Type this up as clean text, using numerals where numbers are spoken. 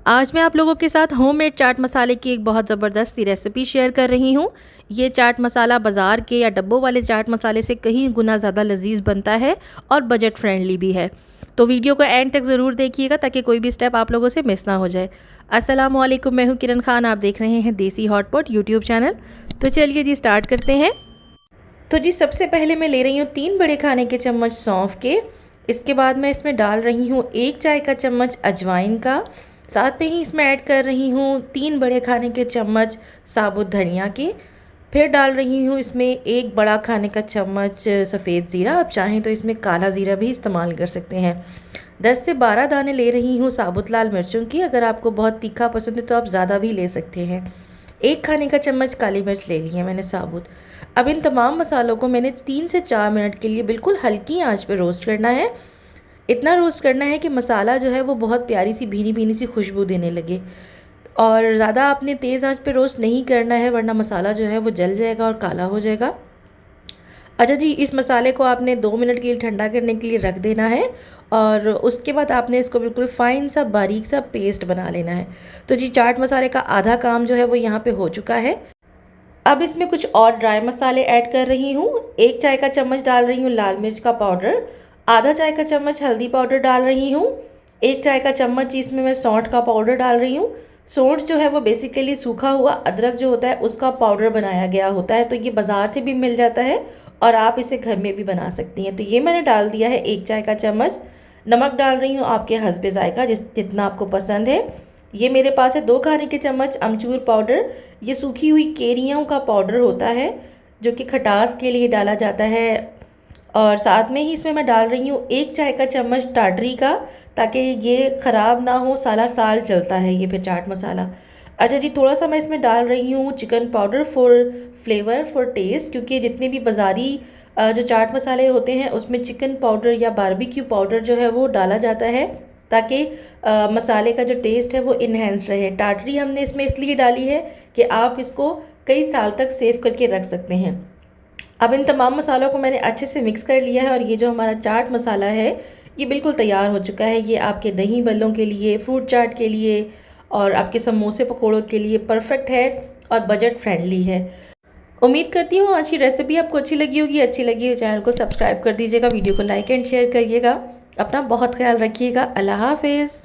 आज मैं आप लोगों के साथ होममेड चाट मसाले की एक बहुत ज़बरदस्त सी रेसिपी शेयर कर रही हूँ। ये चाट मसाला बाज़ार के या डब्बों वाले चाट मसाले से कहीं गुना ज़्यादा लजीज बनता है और बजट फ्रेंडली भी है। तो वीडियो को एंड तक ज़रूर देखिएगा ताकि कोई भी स्टेप आप लोगों से मिस ना हो जाए। अस्सलाम वालेकुम, मैं हूँ किरण खान, आप देख रहे हैं देसी हॉटपॉट यूट्यूब चैनल। तो चलिए जी स्टार्ट करते हैं। तो जी सबसे पहले मैं ले रही हूँ 3 बड़े खाने के चम्मच सौंफ के। इसके बाद मैं इसमें डाल रही हूँ 1 चाय का चम्मच अजवाइन का। साथ में ही इसमें ऐड कर रही हूँ 3 बड़े खाने के चम्मच साबुत धनिया के। फिर डाल रही हूँ इसमें 1 बड़ा खाने का चम्मच सफ़ेद ज़ीरा, आप चाहें तो इसमें काला ज़ीरा भी इस्तेमाल कर सकते हैं। 10 से 12 दाने ले रही हूँ साबुत लाल मिर्चों की, अगर आपको बहुत तीखा पसंद है तो आप ज़्यादा भी ले सकते हैं। 1 खाने का चम्मच काली मिर्च ले ली है मैंने साबुत। अब इन तमाम मसालों को मैंने 3 से 4 मिनट के लिए बिल्कुल हल्की आंच पे रोस्ट करना है। इतना रोस्ट करना है कि मसाला जो है वो बहुत प्यारी सी भीनी भीनी सी खुशबू देने लगे। और ज़्यादा आपने तेज़ आंच पे रोस्ट नहीं करना है वरना मसाला जो है वो जल जाएगा और काला हो जाएगा। अच्छा जी, इस मसाले को आपने 2 मिनट के लिए ठंडा करने के लिए रख देना है और उसके बाद आपने इसको बिल्कुल फ़ाइन सा बारीक सा पेस्ट बना लेना है। तो जी चाट मसाले का आधा काम जो है वो यहाँ पे हो चुका है। अब इसमें कुछ और ड्राई मसाले ऐड कर रही हूँ। 1 चाय का चम्मच डाल रही हूँ लाल मिर्च का पाउडर, आधा चाय का चम्मच हल्दी पाउडर डाल रही हूँ, 1 चाय का चम्मच इसमें मैं सौंठ का पाउडर डाल रही हूँ। सौंठ जो है वो बेसिकली सूखा हुआ अदरक जो होता है उसका पाउडर बनाया गया होता है, तो ये बाज़ार से भी मिल जाता है और आप इसे घर में भी बना सकती हैं। तो ये मैंने डाल दिया है 1 चाय का चम्मच। नमक डाल रही हूँ आपके हस्बे ज़ायका, जितना आपको पसंद है। ये मेरे पास है 2 खाने के चम्मच अमचूर पाउडर। ये सूखी हुई केरियों का पाउडर होता है जो कि खटास के लिए डाला जाता है। और साथ में ही इसमें मैं डाल रही हूँ 1 चाय का चम्मच टाटरी का, ताकि ये ख़राब ना हो, साला साल चलता है ये फिर चाट मसाला। अच्छा जी, थोड़ा सा मैं इसमें डाल रही हूँ chicken powder for flavour for taste, क्योंकि जितने भी बाज़ारी जो चाट मसाले होते हैं उसमें चिकन पाउडर या बारबेक्यू पाउडर जो है वो डाला जाता है ताकि मसाले का जो टेस्ट है वो इन्हेंस रहे। टाटरी हमने इसमें इसलिए डाली है कि आप इसको कई साल तक सेव करके रख सकते हैं। अब इन तमाम मसालों को मैंने अच्छे से मिक्स कर लिया है और ये जो हमारा चाट मसाला है ये बिल्कुल तैयार हो चुका है। ये आपके दही बल्लों के लिए, फ्रूट चाट के लिए और आपके समोसे पकौड़ों के लिए परफेक्ट है और बजट फ्रेंडली है। उम्मीद करती हूँ आज की रेसिपी आपको अच्छी लगी होगी। अच्छी लगी हो चैनल को सब्सक्राइब कर दीजिएगा, वीडियो को लाइक एंड शेयर करिएगा। अपना बहुत ख्याल रखिएगा। अल्लाह हाफिज़।